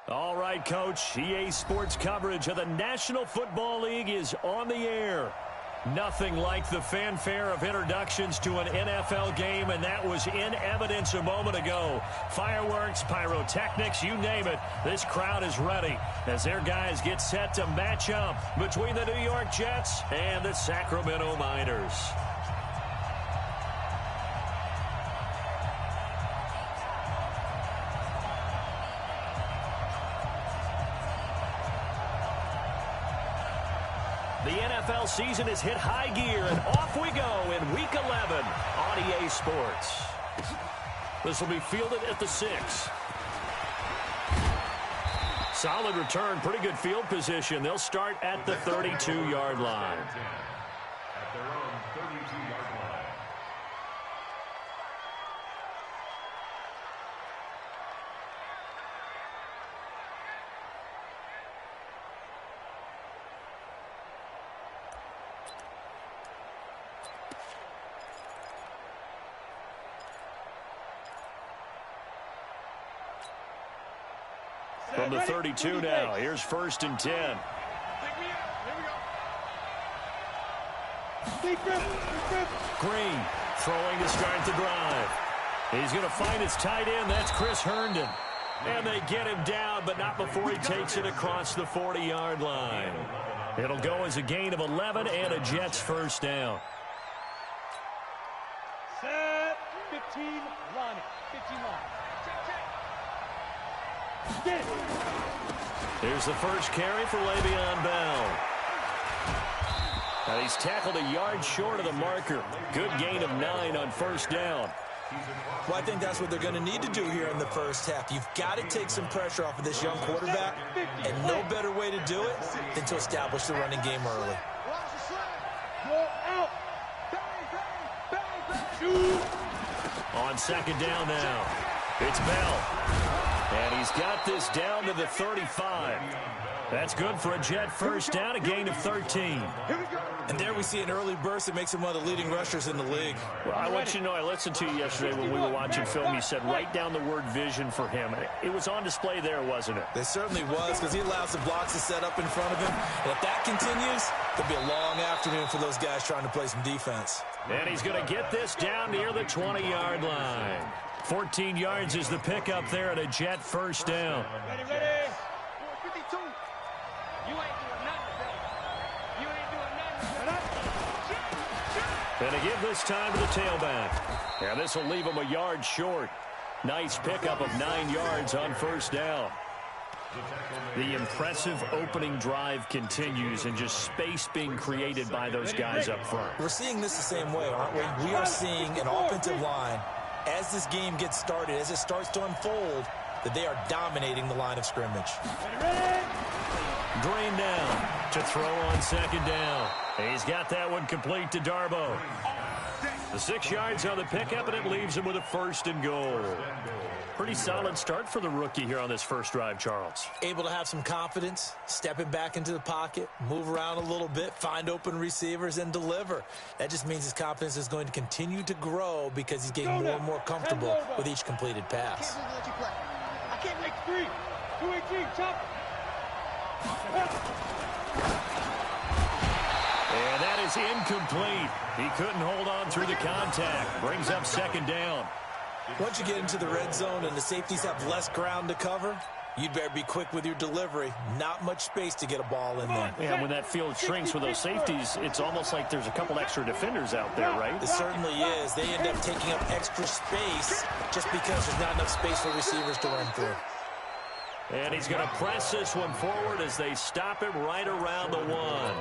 All right, Coach. EA Sports coverage of the National Football League is on the air. Nothing like the fanfare of introductions to an NFL game, and that was in evidence a moment ago. Fireworks, pyrotechnics, you name it. This crowd is ready as their guys get set to match up between the New York Jets and the Sacramento Miners. The NFL season has hit high gear, and off we go in Week 11 on EA Sports. This will be fielded at the 6. Solid return, pretty good field position. They'll start at the 32-yard line. At their own 32-yard line. From the 32 now, here's 1st and 10. Green throwing to start the drive. He's going to find his tight end. That's Chris Herndon. And they get him down, but not before he takes it across the 40-yard line. It'll go as a gain of 11 and a Jets first down. Set 15 line. 15 line. Here's the first carry for Le'Veon Bell. Now he's tackled a yard short of the marker. Good gain of 9 on first down. Well, I think that's what they're going to need to do here in the first half. You've got to take some pressure off of this young quarterback, and no better way to do it than to establish the running game early. On second down now, it's Bell. And he's got this down to the 35. That's good for a Jet first down, a gain of 13. And there we see an early burst that makes him one of the leading rushers in the league. Well, I want you to know, I listened to you yesterday when we were watching film. You said write down the word vision for him. It was on display there, wasn't it? It certainly was, because he allows the blocks to set up in front of him. And if that continues, it'll be a long afternoon for those guys trying to play some defense. And he's going to get this down near the 20-yard line. 14 yards is the pickup there at a Jet first down. Ready, ready. 52. You ain't doing nothing. You ain't doing nothing. And to give this time to the tailback. And this will leave him a yard short. Nice pickup of 9 yards on first down. The impressive opening drive continues, and just space being created by those guys up front. We're seeing this the same way, aren't we? We are seeing an offensive line, as this game gets started, as it starts to unfold, that they are dominating the line of scrimmage. Green down to throw on second down. He's got that one complete to Darbo. The 6 yards on the pickup, and it leaves him with a 1st and goal. Pretty solid start for the rookie here on this first drive, Charles. Able to have some confidence, stepping back into the pocket, move around a little bit, find open receivers, and deliver. That just means his confidence is going to continue to grow because he's getting more and more comfortable with each completed pass. I can't make 3. 2-18, chop. And that is incomplete. He couldn't hold on through the contact. Brings up second down. Once you get into the red zone and the safeties have less ground to cover, you'd better be quick with your delivery. Not much space to get a ball in there. Yeah, when that field shrinks with those safeties, it's almost like there's a couple extra defenders out there, right? It certainly is. They end up taking up extra space just because there's not enough space for receivers to run through. And he's going to press this one forward as they stop him right around the 1.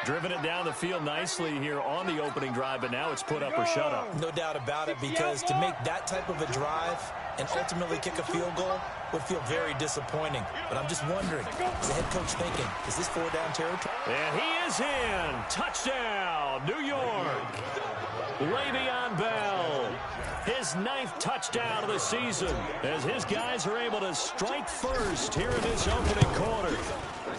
Driven it down the field nicely here on the opening drive, but now it's put up or shut up. No doubt about it, because to make that type of a drive and ultimately kick a field goal would feel very disappointing. But I'm just wondering, is the head coach thinking, is this 4-down territory? And he is in. Touchdown, New York. Le'Veon Bell, his 9th touchdown of the season, as his guys are able to strike first here in this opening quarter.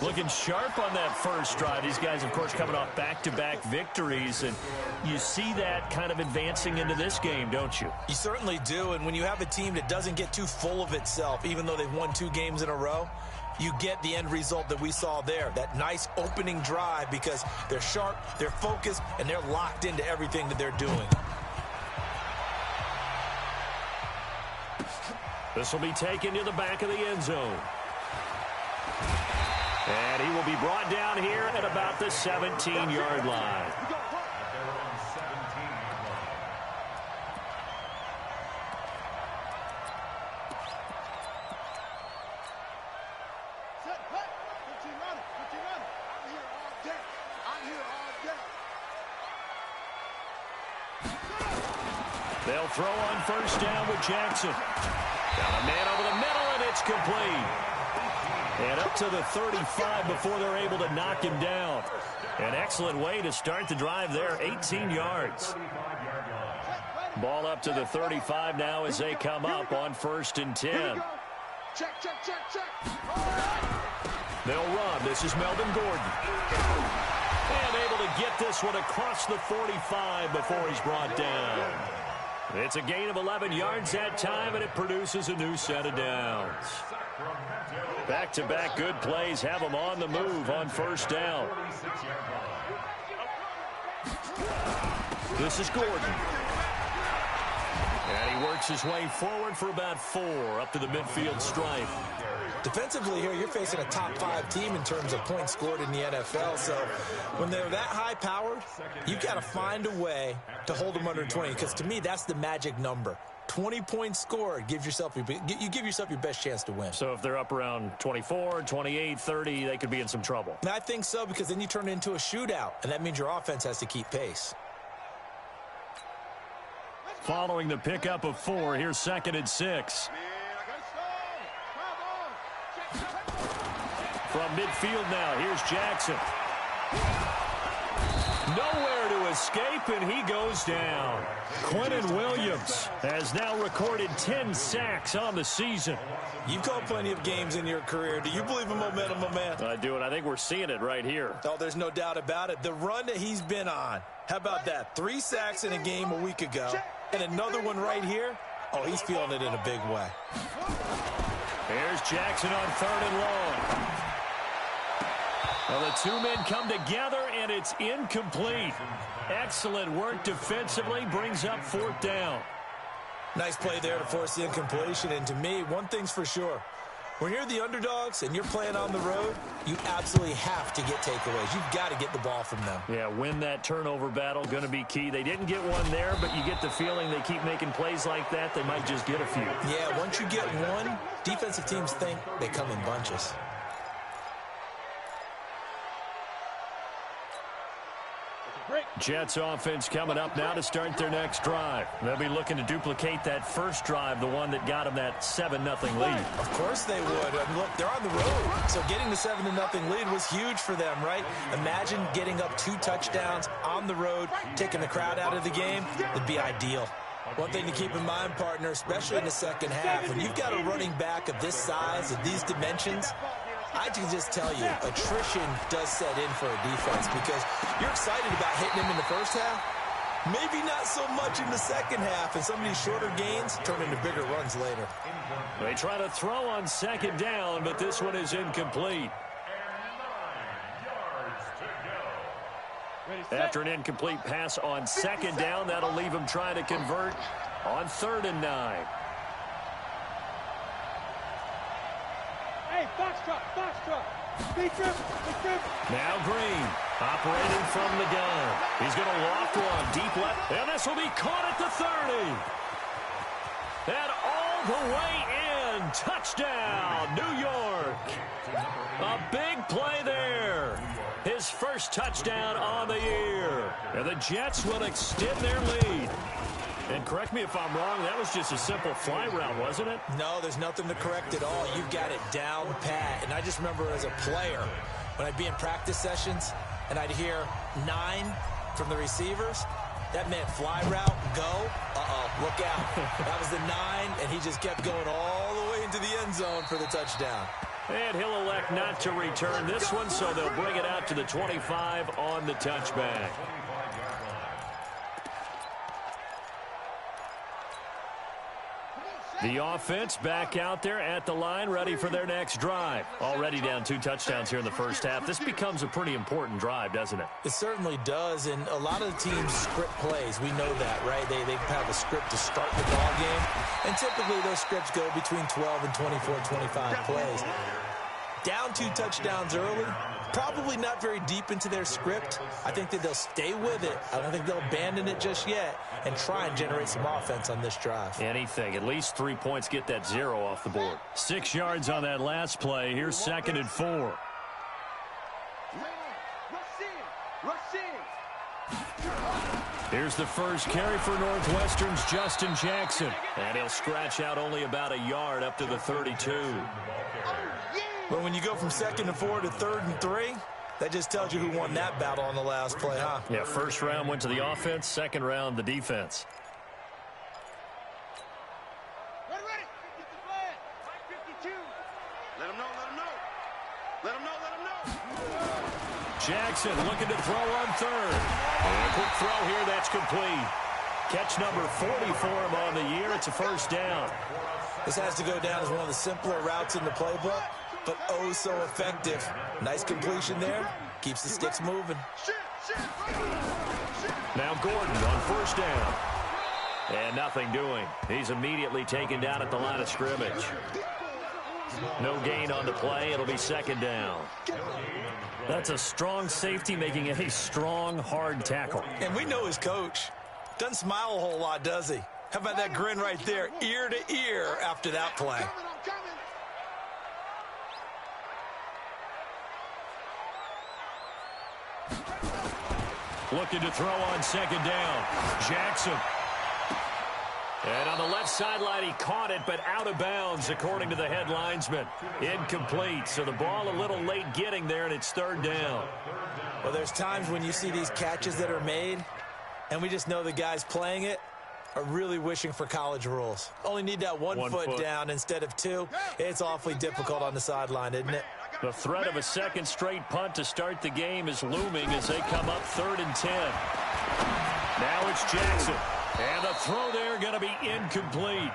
Looking sharp on that first drive. These guys, of course, coming off back-to-back victories, and you see that kind of advancing into this game, don't you? You certainly do, and when you have a team that doesn't get too full of itself, even though they've won 2 games in a row, you get the end result that we saw there, that nice opening drive, because they're sharp, they're focused, and they're locked into everything that they're doing. This will be taken to the back of the end zone. And he will be brought down here at about the 17-yard line. They'll throw on first down with Jackson. Got a man over the middle, and it's complete. And up to the 35 before they're able to knock him down. An excellent way to start the drive there, 18 yards. Ball up to the 35 now as they come up on 1st and 10. They'll run. This is Melvin Gordon. And able to get this one across the 45 before he's brought down. It's a gain of 11 yards that time, and it produces a new set of downs. Back-to-back good plays have them on the move on first down. This is Gordon. And he works his way forward for about 4 up to the midfield stripe. Defensively here, you're facing a top 5 team in terms of points scored in the NFL. So when they're that high-powered, you've got to find a way to hold them under 20. Because to me, that's the magic number. 20 points scored, you give yourself your best chance to win. So if they're up around 24, 28, 30, they could be in some trouble. And I think so, because then you turn it into a shootout, and that means your offense has to keep pace. Following the pickup of 4, here's 2nd and 6. From midfield now, here's Jackson. Nowhere to escape, and he goes down. Quentin Williams has now recorded 10 sacks on the season. You've called plenty of games in your career. Do you believe in momentum, my man? I do, and I think we're seeing it right here. Oh, there's no doubt about it. The run that he's been on. How about that? 3 sacks in a game a week ago, and another one right here. Oh, he's feeling it in a big way. Here's Jackson on 3rd and long. Well, the 2 men come together, and it's incomplete. Excellent work defensively, brings up 4th down. Nice play there to force the incompletion, and to me, one thing's for sure. When you're the underdogs and you're playing on the road, you absolutely have to get takeaways. You've got to get the ball from them. Yeah, win that turnover battle, going to be key. They didn't get one there, but you get the feeling they keep making plays like that, they might just get a few. Yeah, once you get one, defensive teams think they come in bunches. Jets offense coming up now to start their next drive. They'll be looking to duplicate that first drive, the one that got them that 7-0 lead. Of course they would. And look, they're on the road, so getting the 7-0 lead was huge for them, right? Imagine getting up 2 touchdowns on the road, taking the crowd out of the game. It'd be ideal. One thing to keep in mind, partner, especially in the second half, when you've got a running back of this size, of these dimensions, I can just tell you, attrition does set in for a defense, because you're excited about hitting him in the first half. Maybe not so much in the second half, and some of these shorter gains turn into bigger runs later. They try to throw on 2nd down, but this one is incomplete. After an incomplete pass on 2nd down, that'll leave him trying to convert on 3rd and 9. Hey, box truck. Big trip. Now Green, operating from the gun. He's going to loft one deep left, and this will be caught at the 30. And all the way in. Touchdown, New York. A big play there. His first touchdown on the year. And the Jets will extend their lead. And correct me if I'm wrong, that was just a simple fly route, wasn't it? No, there's nothing to correct at all. You've got it down pat. And I just remember as a player, when I'd be in practice sessions and I'd hear 9 from the receivers, That meant fly route, go. Look out. That was the 9, and he just kept going all the way into the end zone for the touchdown. And he'll elect not to return this one, so they'll bring it out to the 25 on the touchback. The offense back out there at the line, ready for their next drive. Already down 2 touchdowns here in the first half. This becomes a pretty important drive, doesn't it? It certainly does, and a lot of the teams script plays. We know that, right? They have a script to start the ball game, and typically those scripts go between 12 and 24, 25 plays. Down 2 touchdowns early, probably not very deep into their script. I think that they'll stay with it. I don't think they'll abandon it just yet and try and generate some offense on this drive. Anything. At least 3 points, get that 0 off the board. 6 yards on that last play. Here's 2nd and 4. Here's the first carry for Northwestern's Justin Jackson. And he'll scratch out only about a yard up to the 32. But when you go from 2nd and 4 to 3rd and 3, that just tells you who won that battle on the last play, huh? Yeah, first round went to the offense, second round the defense. Ready. Get the flag. 52. Let him know. Jackson looking to throw on 3rd. And a quick throw here, that's complete. Catch number 40 for him on the year. It's a first down. This has to go down as one of the simpler routes in the playbook, but oh so effective. Nice completion there. Keeps the sticks moving. Now Gordon on first down. And nothing doing. He's immediately taken down at the line of scrimmage. No gain on the play. It'll be 2nd down. That's a strong safety making a strong, hard tackle. And we know his coach. Doesn't smile a whole lot, does he? How about that grin right there, ear to ear after that play? Looking to throw on 2nd down. Jackson. And on the left sideline, he caught it, but out of bounds, according to the head linesman. Incomplete, so the ball a little late getting there, and it's 3rd down. Well, there's times when you see these catches that are made, and we just know the guys playing it are really wishing for college rules. Only need that one foot down instead of 2. It's awfully difficult on the sideline, isn't it? The threat of a 2nd straight punt to start the game is looming as they come up 3rd and 10. Now it's Jackson. And the throw there going to be incomplete.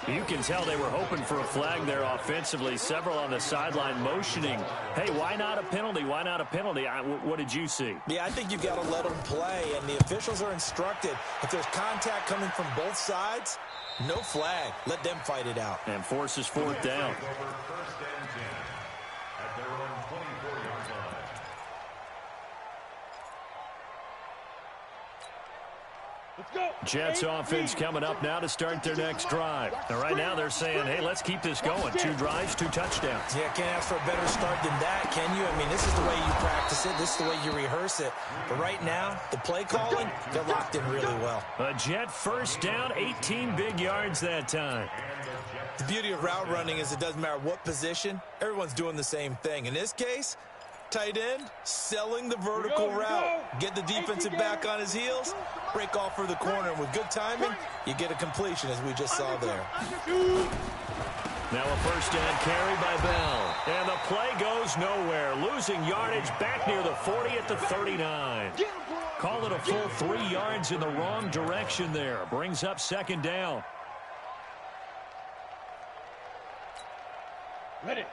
You can tell they were hoping for a flag there offensively. Several on the sideline motioning. Hey, why not a penalty? Why not a penalty? What did you see? Yeah, I think you've got to let them play, and the officials are instructed. If there's contact coming from both sides, no flag. Let them fight it out. And forces 4th down. Jets offense coming up now to start their next drive. And right now they're saying, hey, let's keep this going. 2 drives, 2 touchdowns. Yeah, can't ask for a better start than that, can you? I mean, this is the way you practice it. This is the way you rehearse it. But right now, the play calling, they're locked in really well. A Jet first down, 18 big yards that time. The beauty of route running is it doesn't matter what position. Everyone's doing the same thing. In this case, tight end, selling the vertical route. Get the defensive back on his heels, break off for the corner. And with good timing, you get a completion, as we just saw there. Now a first down carry by Bell. And the play goes nowhere. Losing yardage back near the 40 at the 39. Call it a full 3 yards in the wrong direction there. Brings up 2nd down. Ready.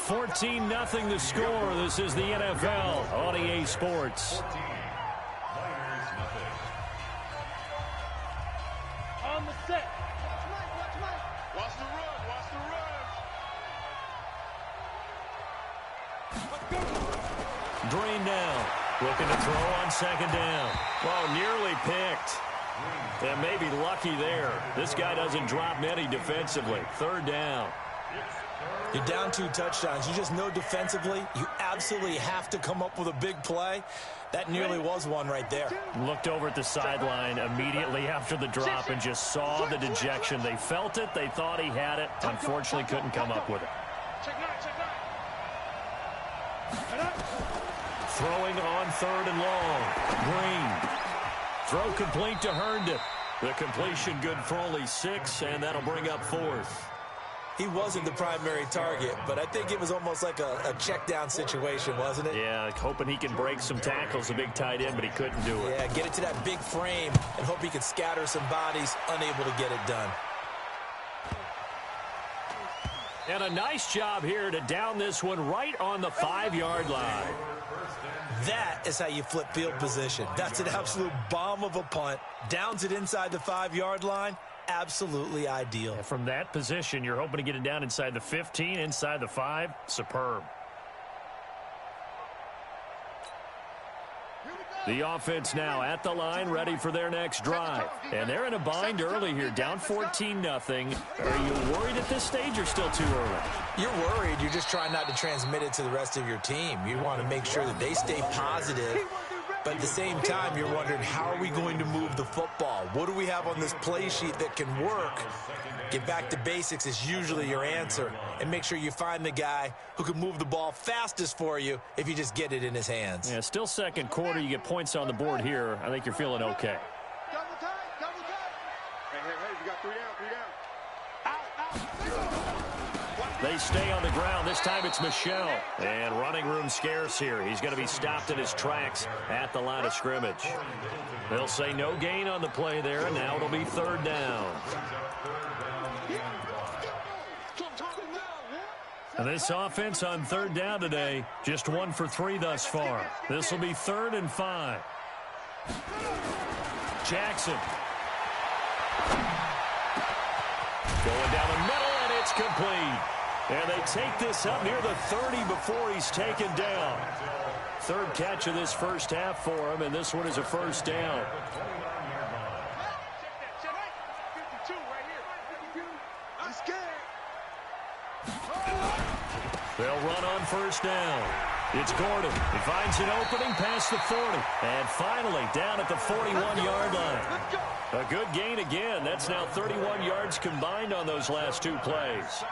14-0 the score. This is the NFL on EA Sports. On the set. Watch the run. Green now. Looking to throw on 2nd down. Well, nearly picked. And maybe lucky there. This guy doesn't drop many defensively. 3rd down. You're down 2 touchdowns. You just know defensively you absolutely have to come up with a big play. That nearly was one right there. Looked over at the sideline immediately after the drop and just saw the dejection. They felt it. They thought he had it. Unfortunately, couldn't come up with it. Throwing on 3rd and long. Green. Throw complete to Herndon. The completion good for only 6, and that'll bring up 4th. He wasn't the primary target, but I think it was almost like a check down situation, wasn't it? Yeah, hoping he can break some tackles, a big tight end, but he couldn't do it. Yeah, get it to that big frame and hope he can scatter some bodies, unable to get it done. And a nice job here to down this one right on the 5-yard line. That is how you flip field position. That's an absolute bomb of a punt. Downs it inside the 5-yard line. Absolutely ideal. From that position, you're hoping to get it down inside the 15, inside the 5. Superb. The offense now at the line, ready for their next drive. And they're in a bind early here, down 14-0. Are you worried at this stage or still too early? You're worried. You're just trying not to transmit it to the rest of your team. You want to make sure that they stay positive. But at the same time, you're wondering, how are we going to move the football? What do we have on this play sheet that can work? Get back to basics is usually your answer. And make sure you find the guy who can move the ball fastest for you if you just get it in his hands. Yeah, still second quarter. You get points on the board here. I think you're feeling okay. Double time, double time. Hey, you got 3 down, 3 down. Out. They stay on the ground. This time it's Michel. And running room scarce here. He's going to be stopped in his tracks at the line of scrimmage. They'll say no gain on the play there, and now it'll be 3rd down. And this offense on 3rd down today, just 1 for 3 thus far. This will be 3rd and 5. Jackson. Going down the middle, and it's complete. And they take this up near the 30 before he's taken down. 3rd catch of this first half for him, and this one is a 1st down. They'll run on 1st down. It's Gordon. He finds an opening past the 40. And finally down at the 41-yard line. A good gain again. That's now 31 yards combined on those last 2 plays.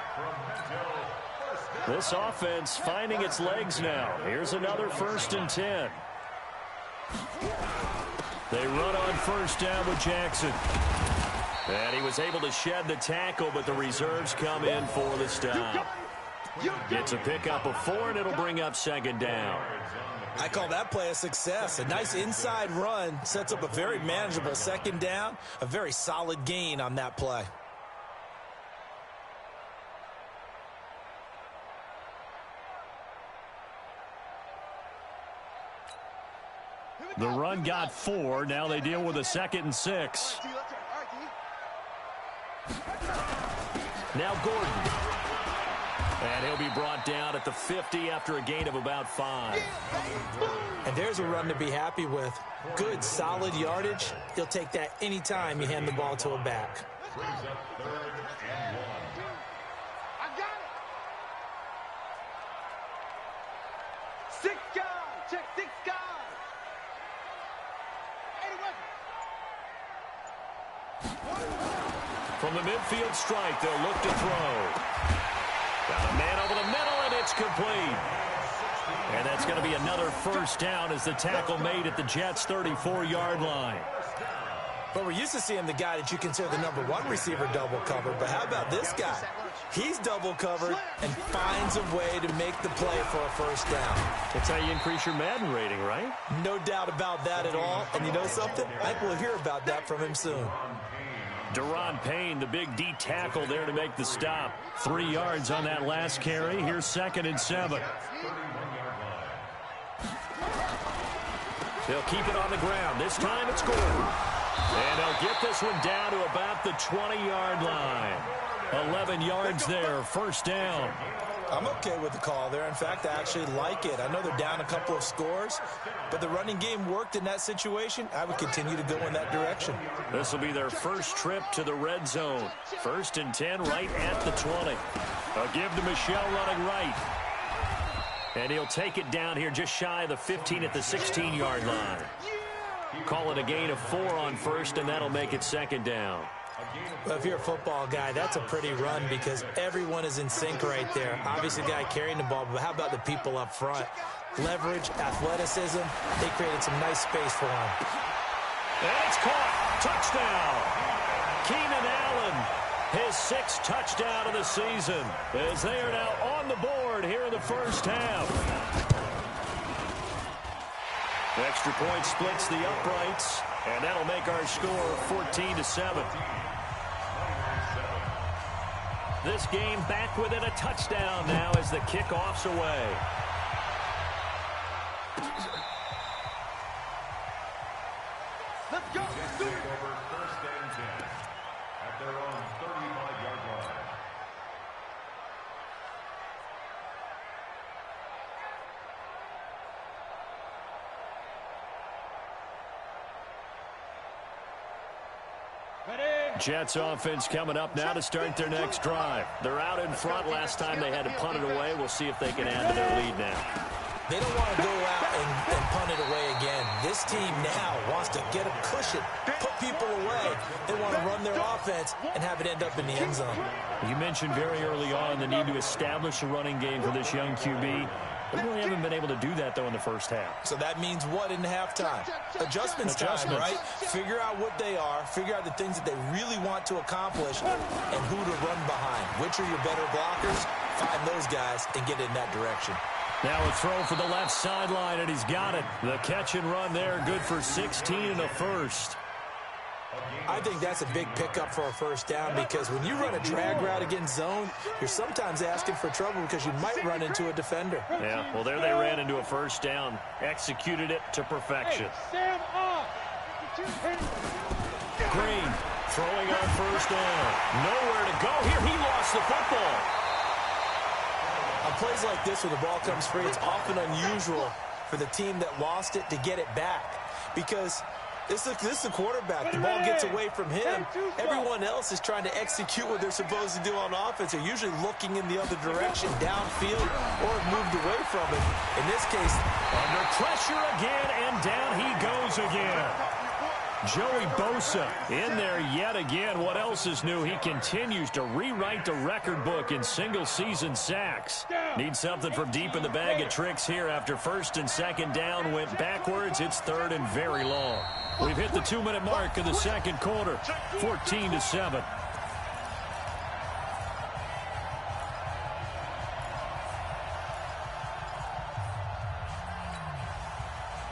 This offense finding its legs now. Here's another 1st and 10. They run on 1st down with Jackson. And he was able to shed the tackle, but the reserves come in for the stop. Gets a pickup of 4, and it'll bring up 2nd down. I call that play a success. A nice inside run sets up a very manageable 2nd down. A very solid gain on that play. The run got 4. Now they deal with a 2nd and 6. Now Gordon. And he'll be brought down at the 50 after a gain of about 5. And there's a run to be happy with. Good, solid yardage. He'll take that anytime you hand the ball to a back. I got it. 6 guys. Check 6 guys. 81. From the midfield strike, they'll look to throw. Got a man over the middle, and it's complete. And that's going to be another 1st down as the tackle made at the Jets' 34-yard line. But we're used to seeing the guy that you consider the #1 receiver double covered. But how about this guy? He's double covered and finds a way to make the play for a 1st down. That's how you increase your Madden rating, right? No doubt about that at all. And you know something? I think we'll hear about that from him soon. Deron Payne, the big D tackle there to make the stop. 3 yards on that last carry. Here's 2nd and 7. They'll keep it on the ground. This time it's Gordon. And they'll get this one down to about the 20-yard line. 11 yards there, 1st down. I'm okay with the call there. In fact, I actually like it. I know they're down a couple of scores, but the running game worked in that situation. I would continue to go in that direction. This will be their first trip to the red zone. 1st and 10 right at the 20. A give to Michel running right. And he'll take it down here just shy of the 15 at the 16-yard line. Call it a gain of 4 on 1st, and that'll make it 2nd down. Well, if you're a football guy, that's a pretty run because everyone is in sync right there. Obviously, the guy carrying the ball, but how about the people up front? Leverage, athleticism, they created some nice space for him. And it's caught. Touchdown. Keenan Allen, his 6th touchdown of the season, as they are now on the board here in the first half. Extra point splits the uprights, and that'll make our score 14-7. This game back within a touchdown now as the kickoff's away. Let's go. Take over 1st and 10 at their own 35-yard line. Jets offense coming up now to start their next drive. They're out in front. Last time they had to punt it away. We'll see if they can add to their lead now. They don't want to go out and punt it away again. This team now wants to get a cushion, put people away. They want to run their offense and have it end up in the end zone. You mentioned very early on the need to establish a running game for this young QB. They really haven't been able to do that, though, in the first half. So that means what in halftime? Adjustments time, right? Figure out what they are, figure out the things that they really want to accomplish, and who to run behind. Which are your better blockers? Find those guys and get in that direction. Now a throw for the left sideline, and he's got it. The catch and run there, good for 16 and a first. I think that's a big pickup for a first down because when you run a drag route against zone, you're sometimes asking for trouble because you might run into a defender. Yeah, well, there they ran into a first down. Executed it to perfection. Hey, Sam off. Green throwing on first down. Nowhere to go here. He lost the football. On plays like this where the ball comes free, it's often unusual for the team that lost it to get it back because this is the quarterback. The ball gets away from him. Everyone else is trying to execute what they're supposed to do on offense. They're usually looking in the other direction, downfield, or have moved away from it. In this case, under pressure again, and down he goes again. Joey Bosa in there yet again. What else is new? He continues to rewrite the record book in single-season sacks. Needs something from deep in the bag of tricks here after 1st and 2nd down went backwards. It's 3rd and very long. We've hit the 2-minute mark in the second quarter, 14-7.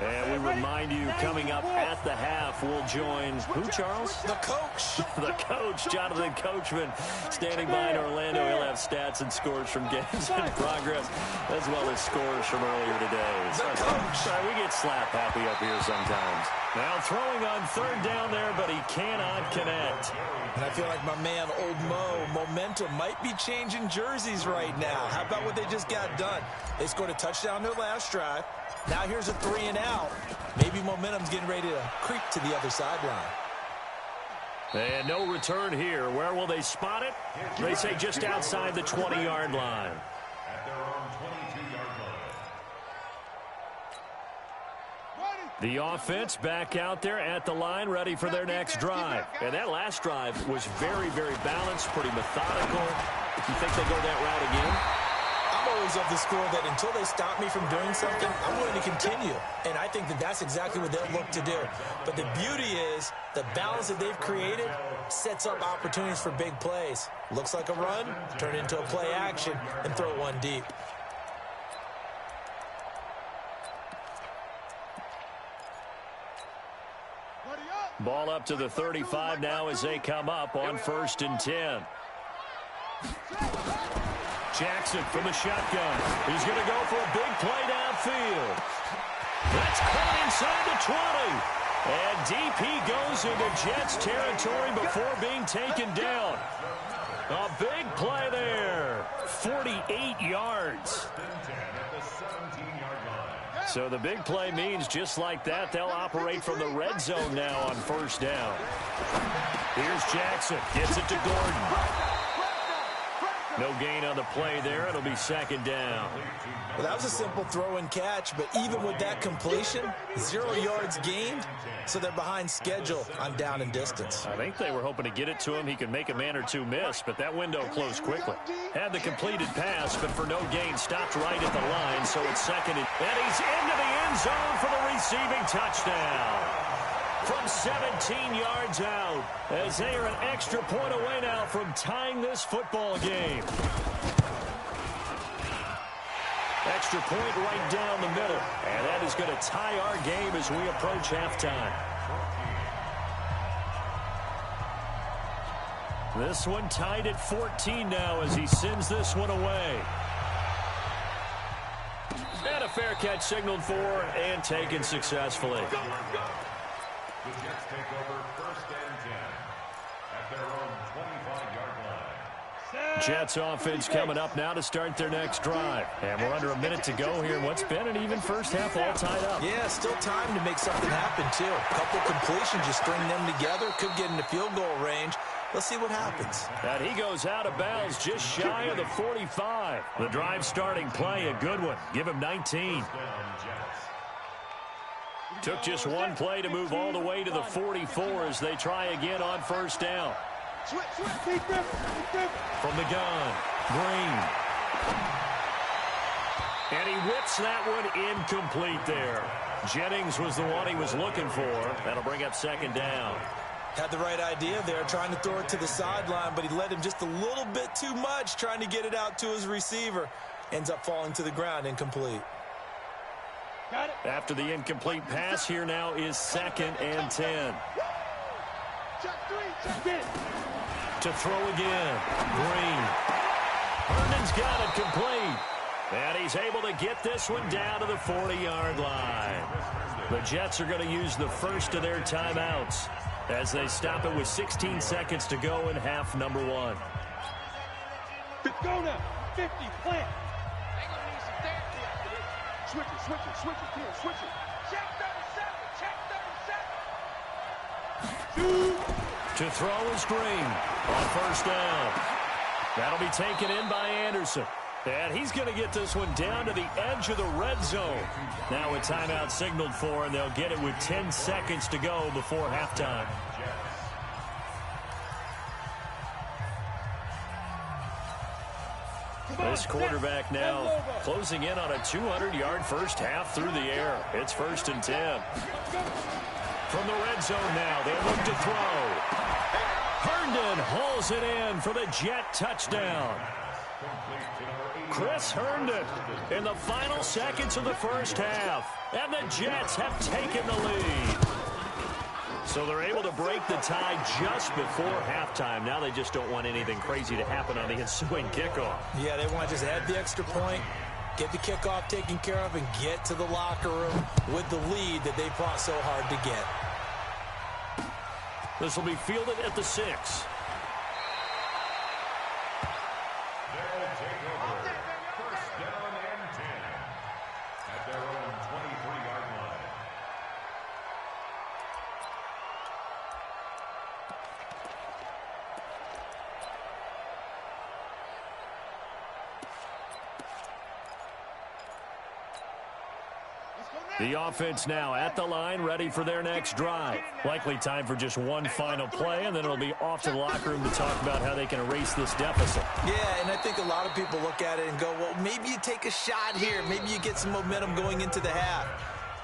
And we remind you, coming up at the half, we'll join who, Charles? the coach. The coach, Jonathan Coachman, standing by in Orlando. He'll have stats and scores from games in progress, as well as scores from earlier today. The coach. We get slap happy up here sometimes. Now throwing on 3rd down there, but he cannot connect. And I feel like my man, Old Mo, momentum might be changing jerseys right now. How about what they just got done? They scored a touchdown their last drive. Now here's a 3 and out. Maybe momentum's getting ready to creep to the other sideline. And no return here. Where will they spot it? They say just outside the 20-yard line. At their own 22-yard line. The offense back out there at the line, ready for their next drive. And that last drive was very, very balanced, pretty methodical. You think they go that route again? I'm always of the school that until they stop me from doing something, I'm going to continue. And I think that that's exactly what they'll look to do. But the beauty is the balance that they've created sets up opportunities for big plays. Looks like a run, turn it into a play action, and throw one deep. Ball up to the 35 now as they come up on 1st and 10. Jackson from the shotgun. He's going to go for a big play downfield. That's caught inside the 20. And deep he goes into Jets territory before being taken down. A big play there. 48 yards. So the big play means just like that, they'll operate from the red zone now on 1st down. Here's Jackson. Gets it to Gordon. No gain on the play there. It'll be 2nd down. Well, that was a simple throw and catch, but even with that completion, 0 yards gained, so they're behind schedule on down and distance. I think they were hoping to get it to him. He could make a man or two miss, but that window closed quickly. Had the completed pass, but for no gain, stopped right at the line, so it's second. And he's into the end zone for the receiving touchdown. From 17 yards out, as they are an extra point away now from tying this football game. Extra point right down the middle, and that is going to tie our game as we approach halftime. This one tied at 14 now as he sends this one away. And a fair catch signaled for and taken successfully. The Jets take over 1st and 10 at their own 25-yard line. Jets offense coming up now to start their next drive. And we're under a minute to go here in what's been an even first half, all tied up. Yeah, still time to make something happen, too. A couple completions, you string them together, could get into field goal range. Let's see what happens. And he goes out of bounds just shy of the 45. The drive starting play, a good one. Give him 19. Took just one play to move all the way to the 44 as they try again on first down. From the gun, Green. And he whips that one incomplete there. Jennings was the one he was looking for. That'll bring up second down. Had the right idea there, trying to throw it to the sideline, but he led him just a little bit too much, trying to get it out to his receiver. Ends up falling to the ground, incomplete. After the incomplete pass, here now is 2nd and 10. To throw again, Green. Herndon's got it complete. And he's able to get this one down to the 40-yard line. The Jets are going to use the first of their timeouts as they stop it with 16 seconds to go in half number 1. Go now, 50, plant. Switch it, Ken, switch it. Check 37. To throw is Green on first down. That'll be taken in by Anderson. And he's going to get this one down to the edge of the red zone. Now a timeout signaled for, and they'll get it with 10 seconds to go before halftime. This quarterback now closing in on a 200-yard first half through the air. It's 1st and 10. From the red zone now, they'll look to throw. Herndon hauls it in for the Jet touchdown. Chris Herndon in the final seconds of the first half. And the Jets have taken the lead. So they're able to break the tie just before halftime. Now they just don't want anything crazy to happen on the ensuing kickoff. Yeah, they want to just add the extra point, get the kickoff taken care of, and get to the locker room with the lead that they fought so hard to get. This will be fielded at the 6. They'll take over 1st down and 10 at their own 23-yard line. The offense now at the line, ready for their next drive. Likely time for just one final play, and then it'll be off to the locker room to talk about how they can erase this deficit. Yeah, and I think a lot of people look at it and go, well, maybe you take a shot here. Maybe you get some momentum going into the half.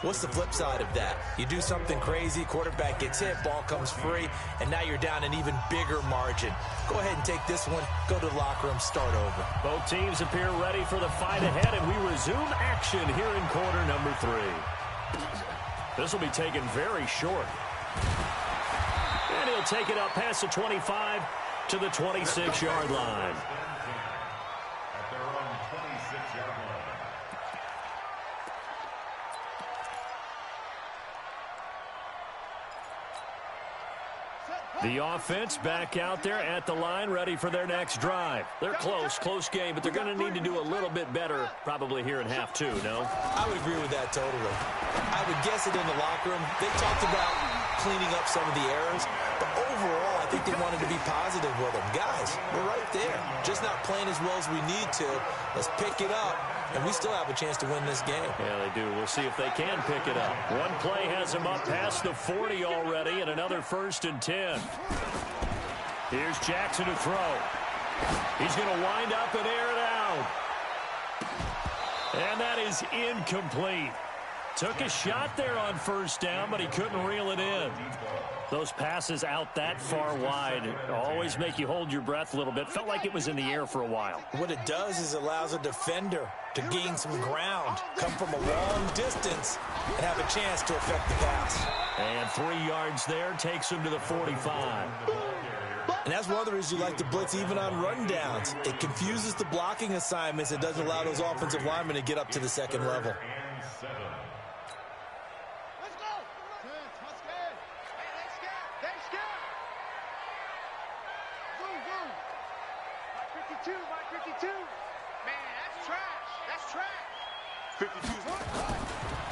What's the flip side of that? You do something crazy, quarterback gets hit, ball comes free, and now you're down an even bigger margin. Go ahead and take this one, go to the locker room, start over. Both teams appear ready for the fight ahead, and we resume action here in quarter number 3. This will be taken very short. And he'll take it up past the 25 to the 26-yard line. At their own 26-yard line. The offense back out there at the line, ready for their next drive. They're close game, but they're going to need to do a little bit better probably here in half 2, no? I would agree with that totally. I would guess it in the locker room. They talked about cleaning up some of the errors. But overall, I think they wanted to be positive with them. Guys, we're right there. Just not playing as well as we need to. Let's pick it up, and we still have a chance to win this game. Yeah, they do. We'll see if they can pick it up. One play has them up past the 40 already, and another 1st and 10. Here's Jackson to throw. He's going to wind up and air it out. And that is incomplete. Took a shot there on 1st down, but he couldn't reel it in. Those passes out that far wide always make you hold your breath a little bit. Felt like it was in the air for a while. What it does is allows a defender to gain some ground, come from a long distance, and have a chance to affect the pass. And 3 yards there takes him to the 45. And that's one of the reasons you like to blitz even on rundowns. It confuses the blocking assignments. It doesn't allow those offensive linemen to get up to the second level.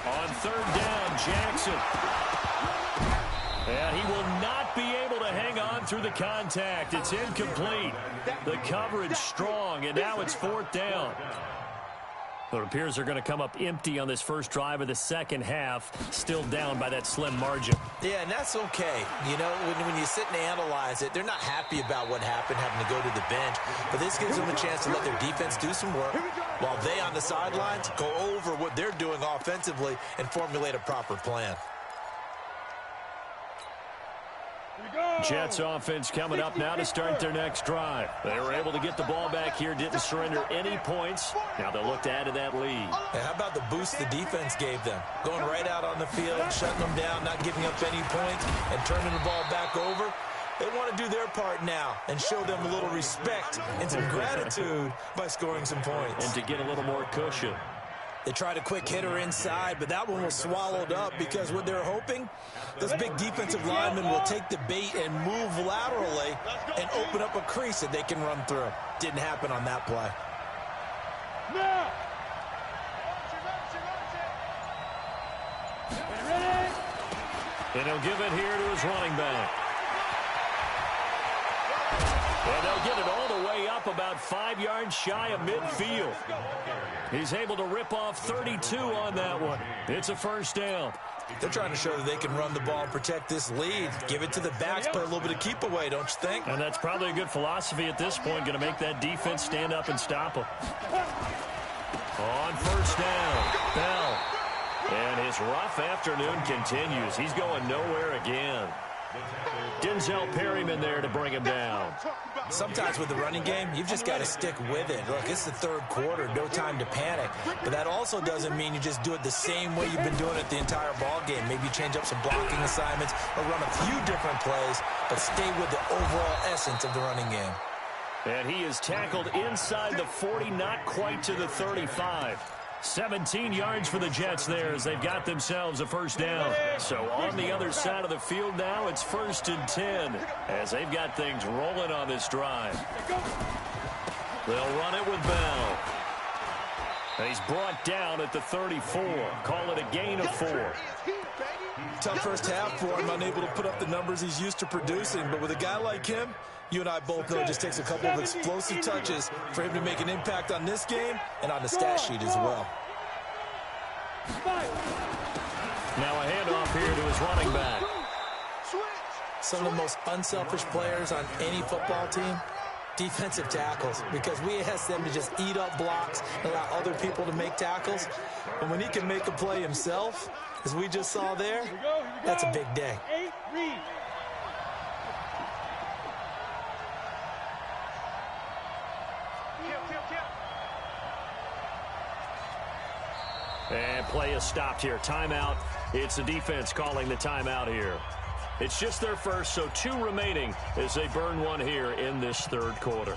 On 3rd down, Jackson. And he will not be able to hang on through the contact. It's incomplete. The coverage strong, and now it's 4th down. It appears they're going to come up empty on this first drive of the second half, still down by that slim margin. Yeah, and that's okay. You know, when you sit and analyze it, they're not happy about what happened, having to go to the bench. But this gives them a chance to let their defense do some work while they on the sidelines go over what they're doing offensively and formulate a proper plan. Jets offense coming up now to start their next drive. They were able to get the ball back here, didn't surrender any points. Now they'll look to add to that lead. And how about the boost the defense gave them? Going right out on the field, shutting them down, not giving up any points, and turning the ball back over. They want to do their part now and show them a little respect and some gratitude by scoring some points. And to get a little more cushion. They tried a quick hitter inside, but that one was swallowed up because what they're hoping, those big defensive linemen will take the bait and move laterally and open up a crease that they can run through. Didn't happen on that play. And he'll give it here to his running back. And they'll get it all the way up about 5 yards shy of midfield. He's able to rip off 32 on that one. It's a 1st down. They're trying to show that they can run the ball and protect this lead. Give it to the backs, play a little bit of keep away, don't you think? And that's probably a good philosophy at this point, going to make that defense stand up and stop them. On 1st down, Bell. And his rough afternoon continues. He's going nowhere again. Denzel Perryman there to bring him down. Sometimes with the running game, you've just got to stick with it. Look, it's the 3rd quarter, no time to panic. But that also doesn't mean you just do it the same way you've been doing it the entire ball game. Maybe change up some blocking assignments or run a few different plays, but stay with the overall essence of the running game. And he is tackled inside the 40, not quite to the 35. 17 yards for the Jets there as they've got themselves a 1st down. So on the other side of the field now, it's 1st and 10 as they've got things rolling on this drive. They'll run it with Bell. And he's brought down at the 34. Call it a gain of 4. Tough first half for him, unable to put up the numbers he's used to producing. But with a guy like him, you and I both know it just takes a couple of explosive touches for him to make an impact on this game and on the stat sheet as well. Now a handoff here to his running back. Some of the most unselfish players on any football team, defensive tackles, because we ask them to just eat up blocks and allow other people to make tackles. But when he can make a play himself, as we just saw there, that's a big day. And play is stopped here. Timeout. It's the defense calling the timeout here. It's just their first, so 2 remaining as they burn one here in this 3rd quarter.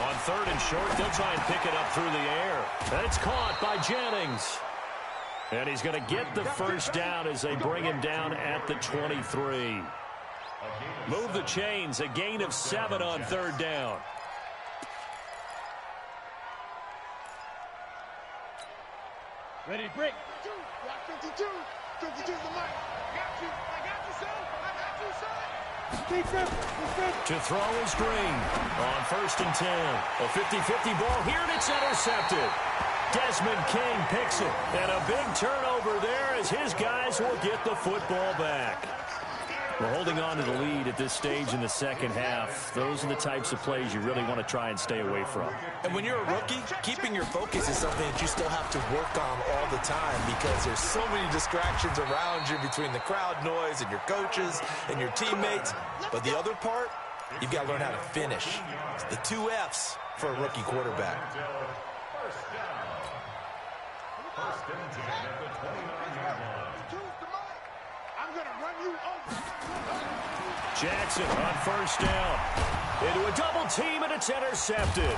On 3rd and short, they'll try and pick it up through the air. It's caught by Jennings. And he's going to get the 1st down as they bring him down at the 23. Move the chains, a gain of 7 on 3rd down. Ready to break. 52. 52 the mic. I got you, son. To throw is Green on 1st and 10. A 50-50 ball here, and it's intercepted. Desmond King picks it, and a big turnover there as his guys will get the football back. We're holding on to the lead at this stage in the second half. Those are the types of plays you really want to try and stay away from. And when you're a rookie, keeping your focus is something that you still have to work on all the time because there's so many distractions around you between the crowd noise and your coaches and your teammates. But the other part, you've got to learn how to finish. It's the 2 F's for a rookie quarterback. First and 10 at the 29-yard line. I'm going to run you over. Jackson on 1st down. Into a double team, and it's intercepted.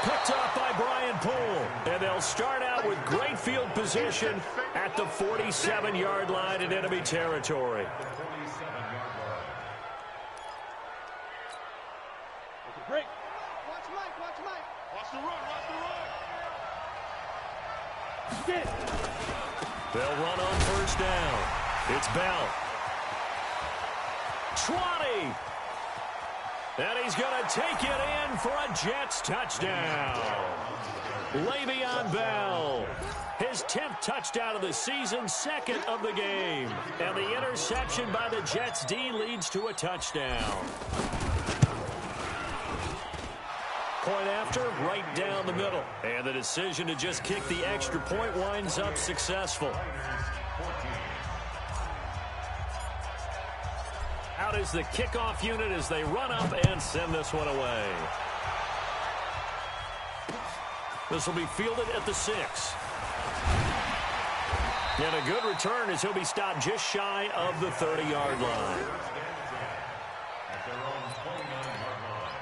Picked off by Brian Poole. And they'll start out with great field position at the 47-yard line in enemy territory. Break. Watch Mike. Watch the run. Get it. They'll run on 1st down. It's Bell. 20. And he's going to take it in for a Jets touchdown. Le'Veon Bell. His 10th touchdown of the season, 2nd of the game. And the interception by the Jets D leads to a touchdown. Point after, right down the middle. And the decision to just kick the extra point winds up successful. Out is the kickoff unit as they run up and send this one away. This will be fielded at the 6. And a good return as he'll be stopped just shy of the 30-yard line. At their own 29-yard line.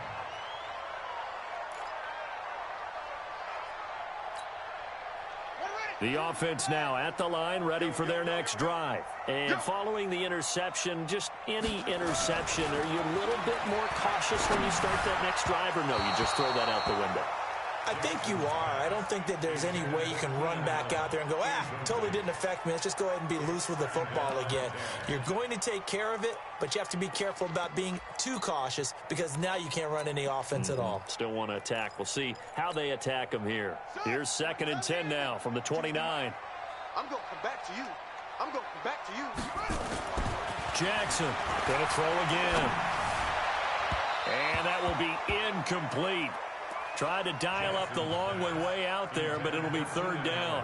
The offense now at the line, ready for their next drive. And following the interception, just any interception, are you a little bit more cautious when you start that next drive, or no, you just throw that out the window? I think you are. I don't think that there's any way you can run back out there and go, totally didn't affect me. Let's just go ahead and be loose with the football again. You're going to take care of it, but you have to be careful about being too cautious because now you can't run any offense at all. Still want to attack. We'll see how they attack them here. Here's 2nd and 10 now from the 29. I'm going to come back to you. Jackson going to throw again. And that will be incomplete. Tried to dial up the long way out there, but it'll be 3rd down.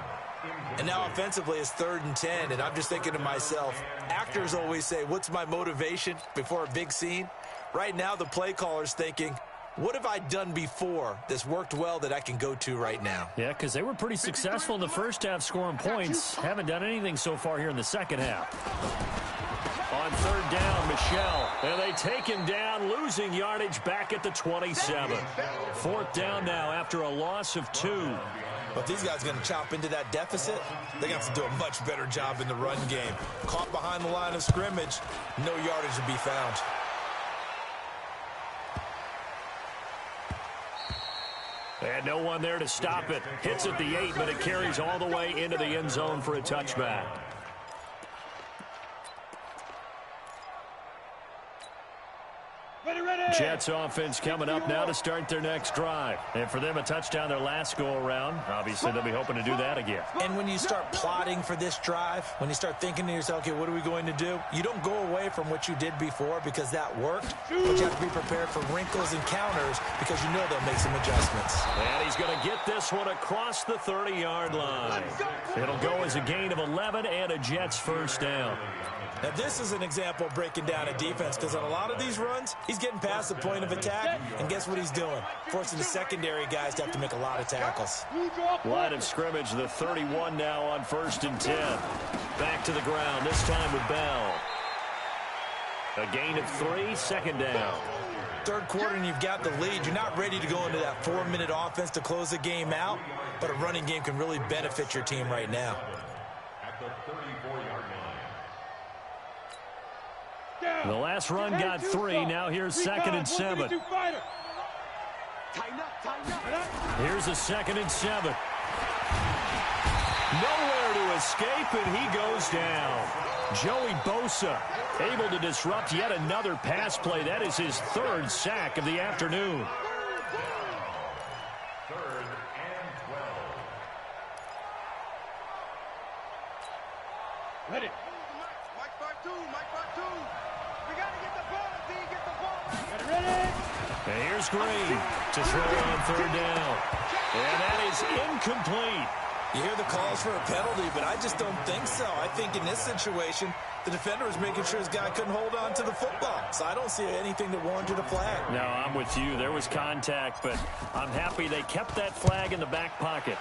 And now offensively it's 3rd and 10, and I'm just thinking to myself, actors always say, what's my motivation before a big scene? Right now the play caller's thinking, what have I done before that's worked well that I can go to right now? Yeah, because they were pretty successful in the first half scoring points. Haven't done anything so far here in the second half. On 3rd down, Michelle. And they take him down, losing yardage back at the 27. 4th down now after a loss of 2. But if these guys are going to chop into that deficit, they're going to have to do a much better job in the run game. Caught behind the line of scrimmage, no yardage to be found. And no one there to stop it. Hits at the 8, but it carries all the way into the end zone for a touchback. Jets offense coming up now to start their next drive. And for them, a touchdown their last go-around. Obviously, they'll be hoping to do that again. And when you start plotting for this drive, when you start thinking to yourself, okay, what are we going to do? You don't go away from what you did before because that worked. But you have to be prepared for wrinkles and counters because you know they'll make some adjustments. And he's going to get this one across the 30-yard line. It'll go as a gain of 11 and a Jets 1st down. Now, this is an example of breaking down a defense because on a lot of these runs, he's getting past the point of attack, and guess what he's doing? Forcing the secondary guys to have to make a lot of tackles. Line of scrimmage, the 31 now on 1st and 10. Back to the ground, this time with Bell. A gain of 3, 2nd down. 3rd quarter and you've got the lead. You're not ready to go into that 4-minute offense to close the game out, but a running game can really benefit your team right now. At the 34-yard line. The last run got 3. Now here's 2nd and 7. Here's a 2nd and 7. Nowhere to escape, and he goes down. Joey Bosa able to disrupt yet another pass play. That is his third sack of the afternoon. Third and 12. Ready. Mike 5-2, Mike 5-2. We got to get the ball, D. Get the ball. Ready. And here's Green to throw on third down. And that is incomplete. You hear the calls for a penalty, but I just don't think so. I think in this situation, the defender was making sure his guy couldn't hold on to the football. So I don't see anything that warranted a flag. No, I'm with you. There was contact, but I'm happy they kept that flag in the back pocket.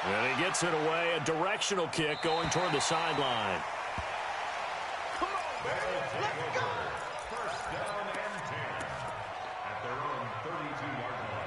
And he gets it away. A directional kick going toward the sideline. Let's go. First down and 10 at their own 32-yard line.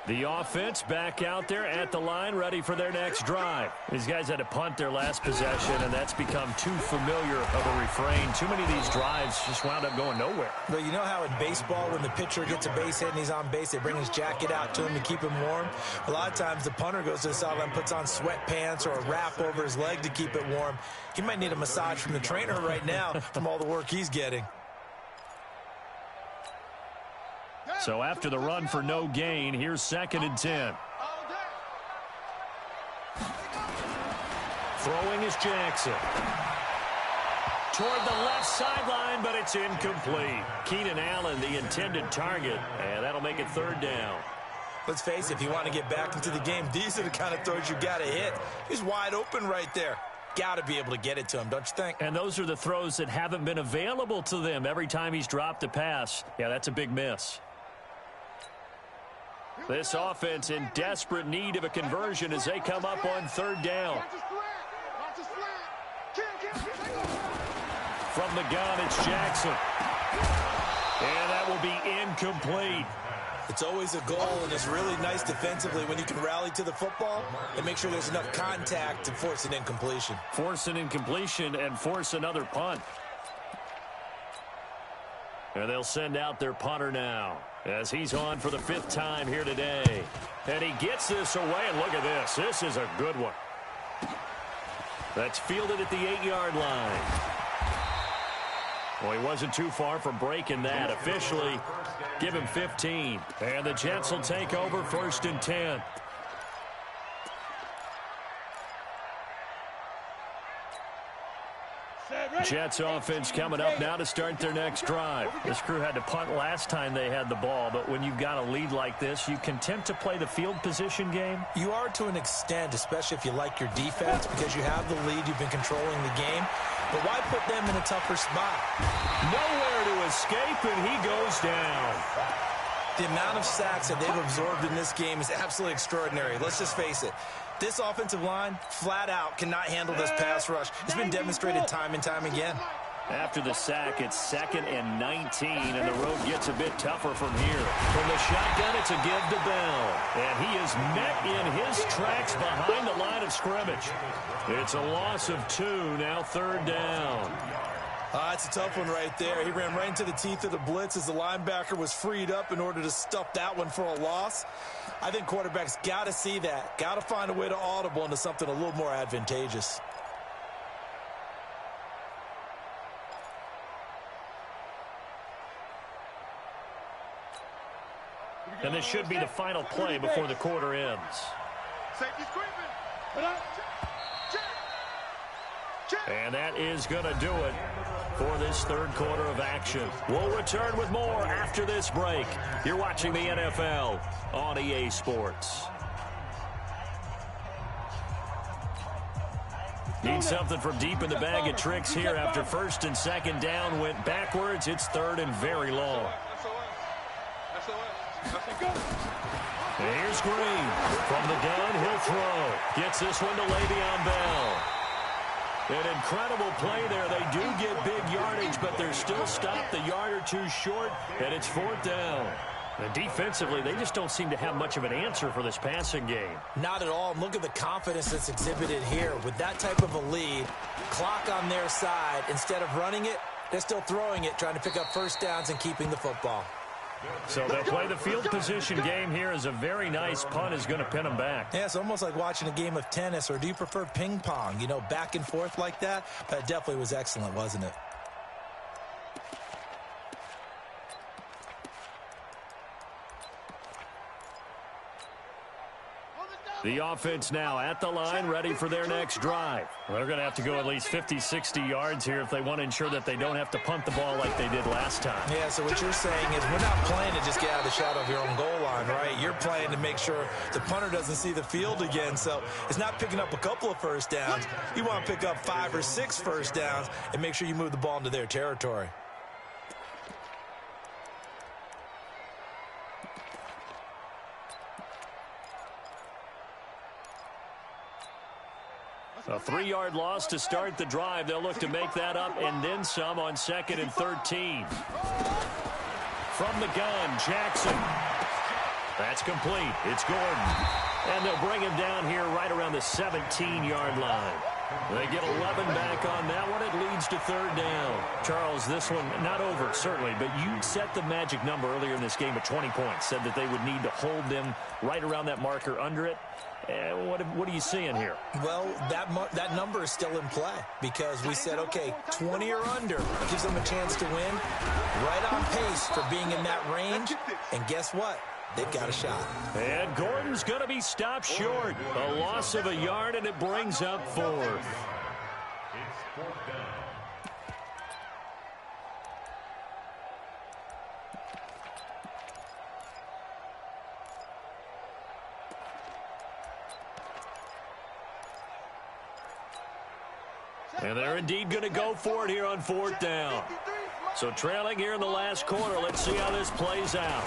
The offense back out there at the line, ready for their next drive. These guys had to punt their last possession, and that's become too familiar of a refrain. Too many of these drives just wound up going nowhere. But you know how in baseball, when the pitcher gets a base hit and he's on base, they bring his jacket out to him to keep him warm? A lot of times the punter goes to the sideline, puts on sweatpants or a wrap over his leg to keep it warm. He might need a massage from the trainer right now from all the work he's getting. So after the run for no gain, here's 2nd and 10. Throwing is Jackson. Toward the left sideline, but it's incomplete. Keenan Allen, the intended target, and that'll make it 3rd down. Let's face it, if you want to get back into the game, these are the kind of throws you got to hit. He's wide open right there. Got to be able to get it to him, don't you think? And those are the throws that haven't been available to them every time he's dropped a pass. Yeah, that's a big miss. This offense in desperate need of a conversion as they come up on 3rd down. From the gun, it's Jackson. And that will be incomplete. It's always a goal, and it's really nice defensively when you can rally to the football and make sure there's enough contact to force an incompletion. Force an incompletion and force another punt. And they'll send out their punter now as he's on for the 5th time here today. And he gets this away, and look at this. This is a good one. That's fielded at the 8-yard line. Well, he wasn't too far from breaking that. Officially, give him 15. And the Jets will take over 1st and 10. Jets offense coming up now to start their next drive. This crew had to punt last time they had the ball, but when you've got a lead like this, you content to play the field position game? You are to an extent, especially if you like your defense, because you have the lead, you've been controlling the game. But why put them in a tougher spot? Nowhere to escape, and he goes down. The amount of sacks that they've absorbed in this game is absolutely extraordinary. Let's just face it. This offensive line, flat out, cannot handle this pass rush. It's been demonstrated time and time again. After the sack, it's 2nd and 19, and the road gets a bit tougher from here. From the shotgun, it's a give to Bell. And he is met in his tracks behind the line of scrimmage. It's a loss of 2, now 3rd down. It's a tough one right there. He ran right into the teeth of the blitz as the linebacker was freed up in order to stuff that one for a loss. I think quarterbacks got to see that. Got to find a way to audible into something a little more advantageous. And this should be the final play before the quarter ends. And that is going to do it for this 3rd quarter of action. We'll return with more after this break. You're watching the NFL on EA Sports. Need something from deep in the bag of tricks here after 1st and 2nd down went backwards. It's 3rd and very long. And here's Green. From the gun, he'll throw. Gets this one to Le'Veon Bell. An incredible play there. They do get big yardage, but they're still stopped a yard or 2 short, and it's 4th down. And defensively, they just don't seem to have much of an answer for this passing game. Not at all. Look at the confidence that's exhibited here. With that type of a lead, clock on their side, instead of running it, they're still throwing it, trying to pick up 1st downs and keeping the football. So they'll play the field position game here as a very nice punt is going to pin them back. Yeah, it's almost like watching a game of tennis, or do you prefer ping pong? You know, back and forth like that? But it definitely was excellent, wasn't it? The offense now at the line, ready for their next drive. Well, they're going to have to go at least 50, 60 yards here if they want to ensure that they don't have to punt the ball like they did last time. Yeah, so what you're saying is we're not playing to just get out of the shadow of your own goal line, right? You're playing to make sure the punter doesn't see the field again. So it's not picking up a couple of first downs. You want to pick up 5 or 6 first downs and make sure you move the ball into their territory. A 3-yard loss to start the drive. They'll look to make that up and then some on 2nd and 13. From the gun, Jackson. That's complete. It's Gordon. And they'll bring him down here right around the 17-yard line. They get 11 back on that one. It leads to 3rd down. Charles, this one not over, certainly, but you set the magic number earlier in this game at 20 points. Said that they would need to hold them right around that marker under it. What are you seeing here? Well, that number is still in play because we said, okay, 20 or under gives them a chance to win. Right on pace for being in that range. And guess what? They've got a shot. And Gordon's going to be stopped short. A loss of a yard, and it brings up 4th. It's 4th down. And they're indeed going to go for it here on 4th down. So trailing here in the last quarter. Let's see how this plays out.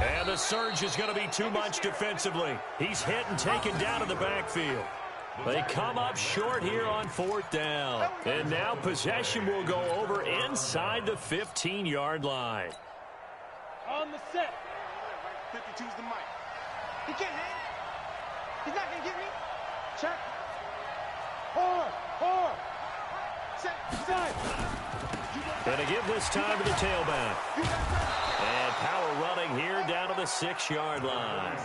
And the surge is going to be too much defensively. He's hit and taken down in the backfield. They come up short here on 4th down. And now possession will go over inside the 15-yard line. On the set. 52's the mic. He can't hang. He's not going to get me. Check. Hard. Set. Side. Going to give this time to the tailback. And power running here down to the 6-yard line.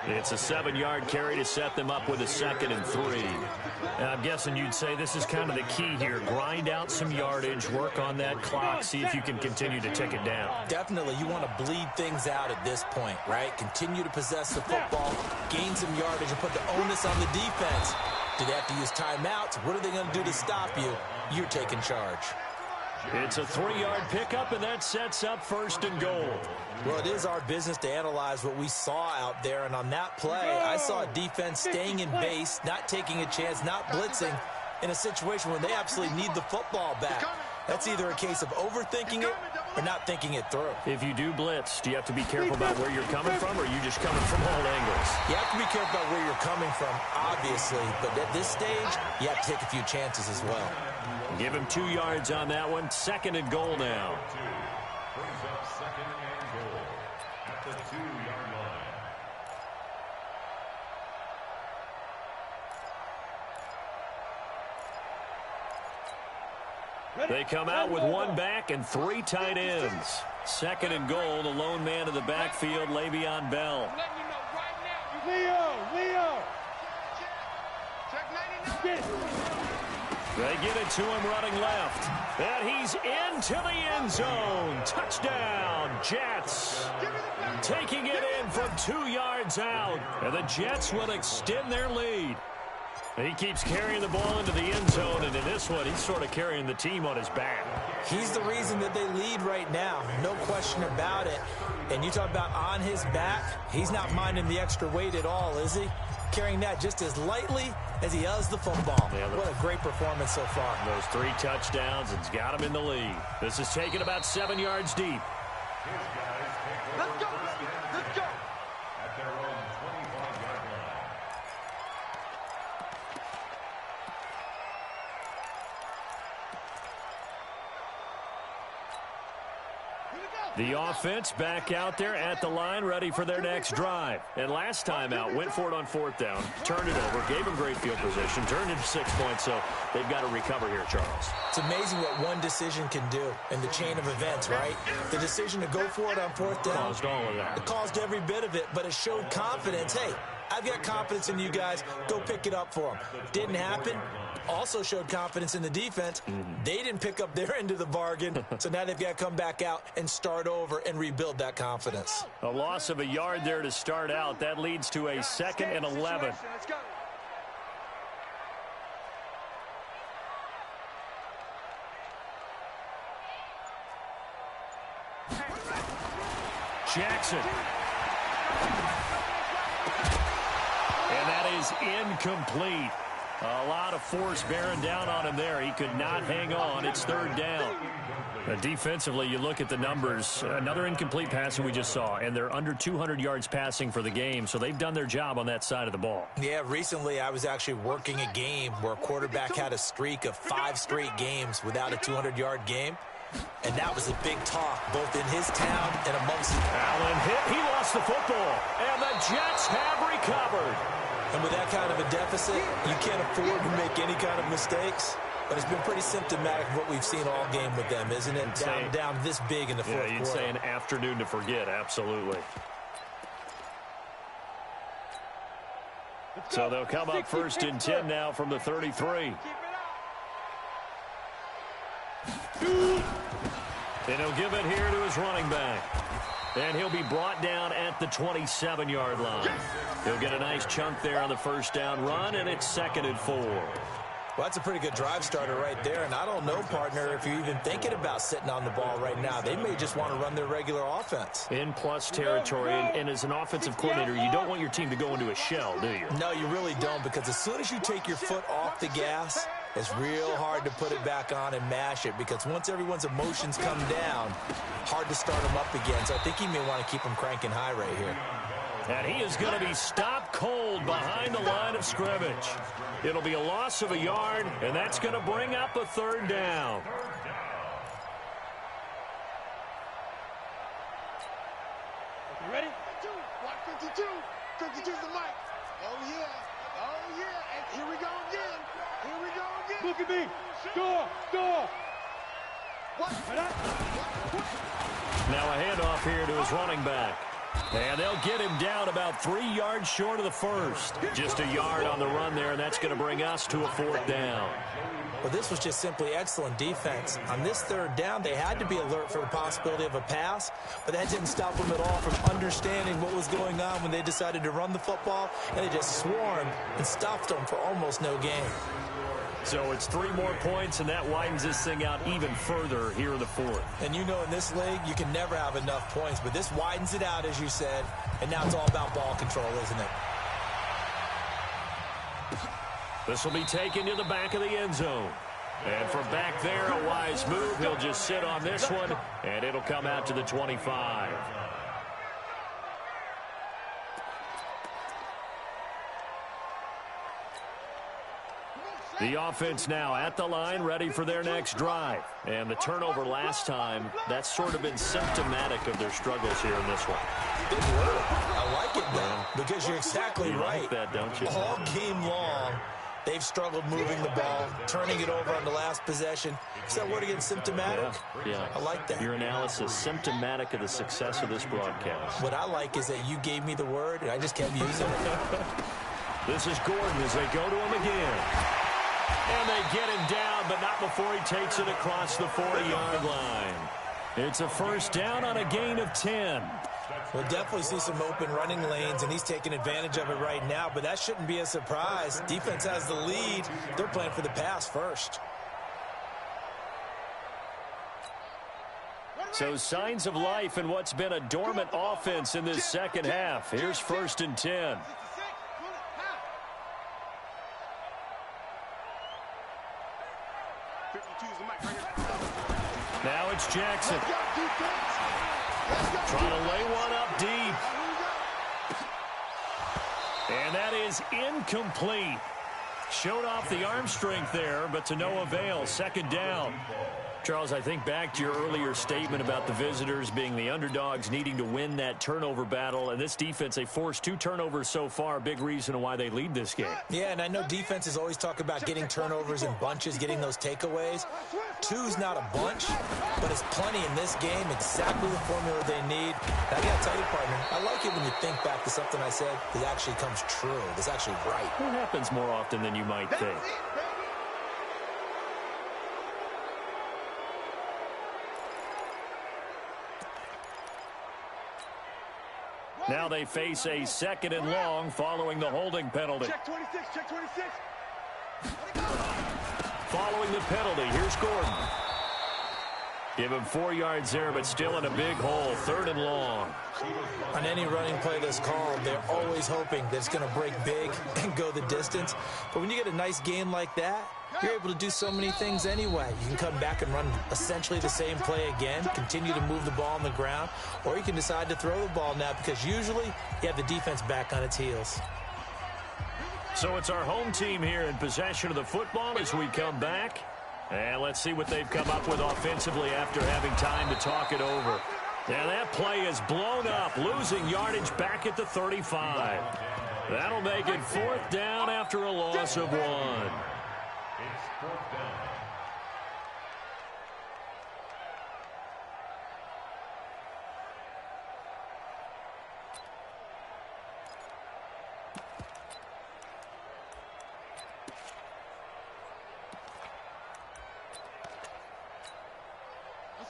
It's a 7-yard carry to set them up with a 2nd and 3. And I'm guessing you'd say this is kind of the key here. Grind out some yardage, work on that clock, see if you can continue to tick it down. Definitely, you want to bleed things out at this point, right? Continue to possess the football, gain some yardage, and put the onus on the defense. Do they have to use timeouts? What are they going to do to stop you? You're taking charge. It's a 3-yard pickup, and that sets up 1st and goal. Well, it is our business to analyze what we saw out there, and on that play, I saw a defense staying in base, not taking a chance, not blitzing, in a situation where they absolutely need the football back. That's either a case of overthinking it or not thinking it through. If you do blitz, do you have to be careful about where you're coming from, or are you just coming from all angles? You have to be careful about where you're coming from, obviously, but at this stage, you have to take a few chances as well. Give him 2 yards on that one. 2nd and goal now. Brings up 2nd and goal at the 2-yard line. They come out with 1 back and 3 tight ends. 2nd and goal, the lone man in the backfield, Le'Veon Bell. Leo. Check 99. They get it to him running left. And he's into the end zone. Touchdown, Jets. Taking it in from 2 yards out. And the Jets will extend their lead. He keeps carrying the ball into the end zone, and in this one, he's sort of carrying the team on his back. He's the reason that they lead right now. No question about it. And you talk about on his back, he's not minding the extra weight at all, is he? Carrying that just as lightly as he does the football. Yeah, what a great performance so far. Those 3 touchdowns, it's got him in the lead. This is taken about 7 yards deep. Let's go. At their own 25-yard line. Here we go. The offense back out there at the line, ready for their next drive. And last time out, went for it on 4th down, turned it over, gave them great field position, turned into 6 points, so they've got to recover here, Charles. It's amazing what one decision can do in the chain of events, right? The decision to go for it on 4th down. Caused all of that. It caused every bit of it, but it showed confidence. Hey, I've got confidence in you guys. Go pick it up for them. Didn't happen. Also showed confidence in the defense. They didn't pick up their end of the bargain, so now they've got to come back out and start over and rebuild that confidence. A loss of a yard there to start out. That leads to a 2nd and 11. Let's go. Jackson. And that is incomplete. A lot of force bearing down on him there. He could not hang on. It's 3rd down. Defensively, you look at the numbers. Another incomplete pass that we just saw, and they're under 200 yards passing for the game, so they've done their job on that side of the ball. Yeah, recently I was actually working a game where a quarterback had a streak of 5 straight games without a 200-yard game. And that was a big talk, both in his town and amongst the... Allen hit. He lost the football. And the Jets have recovered. And with that kind of a deficit, you can't afford to make any kind of mistakes. But it's been pretty symptomatic of what we've seen all game with them, isn't it? Down this big in the fourth quarter. You'd say an afternoon to forget, absolutely. So they'll come up 1st and 10 now from the 33. And he'll give it here to his running back. And he'll be brought down at the 27-yard line. He'll get a nice chunk there on the 1st down run, and it's 2nd and 4. Well, that's a pretty good drive starter right there. And I don't know, partner, if you're even thinking about sitting on the ball right now. They may just want to run their regular offense. In plus territory, and as an offensive coordinator, you don't want your team to go into a shell, do you? No, you really don't, because as soon as you take your foot off the gas, it's real hard to put it back on and mash it, because once everyone's emotions come down, hard to start them up again. So I think he may want to keep them cranking high right here. And he is going to be stopped cold behind the line of scrimmage. It'll be a loss of a yard, and that's going to bring up a 3rd down. You ready? 52. 52's the mic. Oh, yeah. Oh, yeah. And here we go again. Here we go again. Look at me. Score. What? Now a handoff here to his running back. And they'll get him down about 3 yards short of the 1st. Just a yard on the run there, and that's going to bring us to a 4th down. Well, this was just simply excellent defense. On this 3rd down, they had to be alert for the possibility of a pass, but that didn't stop them at all from understanding what was going on when they decided to run the football, and they just swarmed and stuffed them for almost no gain. So it's 3 more points, and that widens this thing out even further here in the 4th. And you know in this league, you can never have enough points, but this widens it out, as you said, and now it's all about ball control, isn't it? This will be taken to the back of the end zone. And from back there, a wise move. He'll just sit on this one, and it'll come out to the 25. The offense now at the line, ready for their next drive. And the turnover last time, that's sort of been symptomatic of their struggles here in this one. Good work. I like it, though, because you're exactly right. Like that, don't you? All game long, they've struggled moving the ball, turning it over on the last possession. Is that word again, symptomatic? Yeah. I like that. Your analysis, symptomatic of the success of this broadcast. What I like is that you gave me the word, and I just kept using it. This is Gordon as they go to him again. And they get him down, but not before he takes it across the 40-yard line. It's a 1st down on a gain of 10. We'll definitely see some open running lanes, and he's taking advantage of it right now, but that shouldn't be a surprise. Defense has the lead. They're playing for the pass first. So signs of life in what's been a dormant offense in this 2nd half. Here's 1st and 10. Now it's Jackson. Trying to lay one up deep. And that is incomplete. Showed off the arm strength there, but to no avail. 2nd down. Charles, I think back to your earlier statement about the visitors being the underdogs needing to win that turnover battle. And this defense, they forced 2 turnovers so far, a big reason why they lead this game. Yeah, and I know defenses always talk about getting turnovers in bunches, getting those takeaways. 2's not a bunch, but it's plenty in this game, exactly the formula they need. I got to tell you, partner, I like it when you think back to something I said that actually comes true, that's actually right. It happens more often than you might think. Now they face a 2nd and long following the holding penalty. Check 26, check 26. Following the penalty, here's Gordon. Give him 4 yards there, but still in a big hole, 3rd and long. On any running play that's called, they're always hoping that it's going to break big and go the distance. But when you get a nice game like that, you're able to do so many things anyway. You can come back and run essentially the same play again, continue to move the ball on the ground, or you can decide to throw the ball now because usually you have the defense back on its heels. So it's our home team here in possession of the football as we come back. And let's see what they've come up with offensively after having time to talk it over. And that play is blown up, losing yardage back at the 35. That'll make it 4th down after a loss of 1. It's 4th down.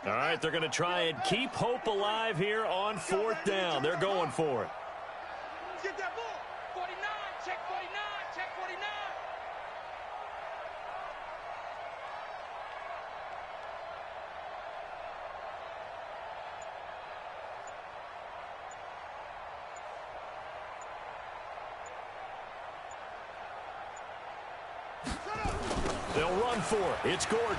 All right, they're going to try and keep hope alive here on 4th down. They're going for it. Get that ball. 49, check 49, check 49. They'll run for it. It's Gordon.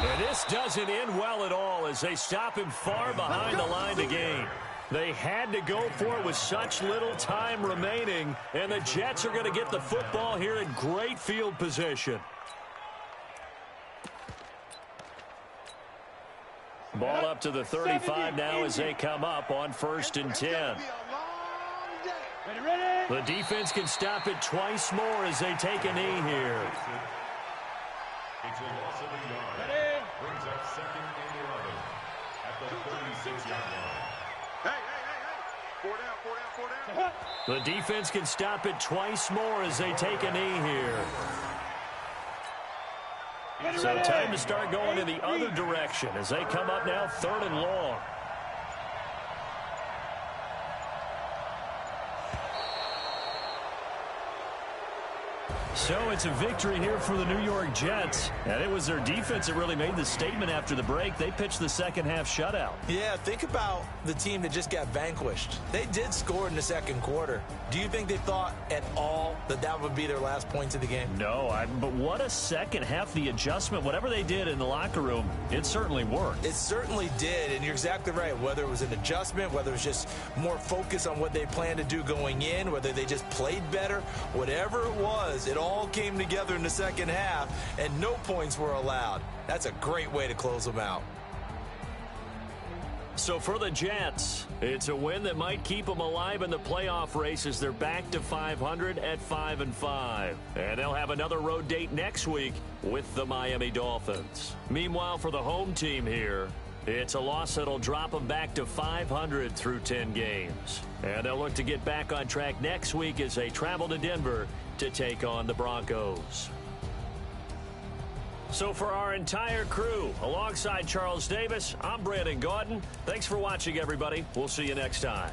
And this doesn't end well at all as they stop him far behind the line to gain. They had to go for it with such little time remaining, and the Jets are going to get the football here in great field position. Ball up to the 35 now as they come up on 1st and 10. The defense can stop it twice more as they take a knee here. It's a loss of a yard. Brings up 2nd and 11 at the 36-yard line. Hey. 4 down. The defense can stop it twice more as they take a knee here. So time to start going in the other direction as they come up now 3rd and long. So it's a victory here for the New York Jets. And it was their defense that really made the statement after the break. They pitched the second-half shutout. Yeah, think about the team that just got vanquished. They did score in the 2nd quarter. Do you think they thought at all that that would be their last points of the game? No, but what a second half. The adjustment, whatever they did in the locker room, it certainly worked. It certainly did, and you're exactly right. Whether it was an adjustment, whether it was just more focus on what they planned to do going in, whether they just played better, whatever it was, it all came together in the 2nd half, and no points were allowed. That's a great way to close them out. So for the Jets, it's a win that might keep them alive in the playoff race as they're back to 500 at 5-5. And they'll have another road date next week with the Miami Dolphins. Meanwhile, for the home team here, it's a loss that'll drop them back to 500 through 10 games. And they'll look to get back on track next week as they travel to Denver to take on the Broncos. So for our entire crew, alongside Charles Davis, I'm Brandon Gaudin. Thanks for watching, everybody. We'll see you next time.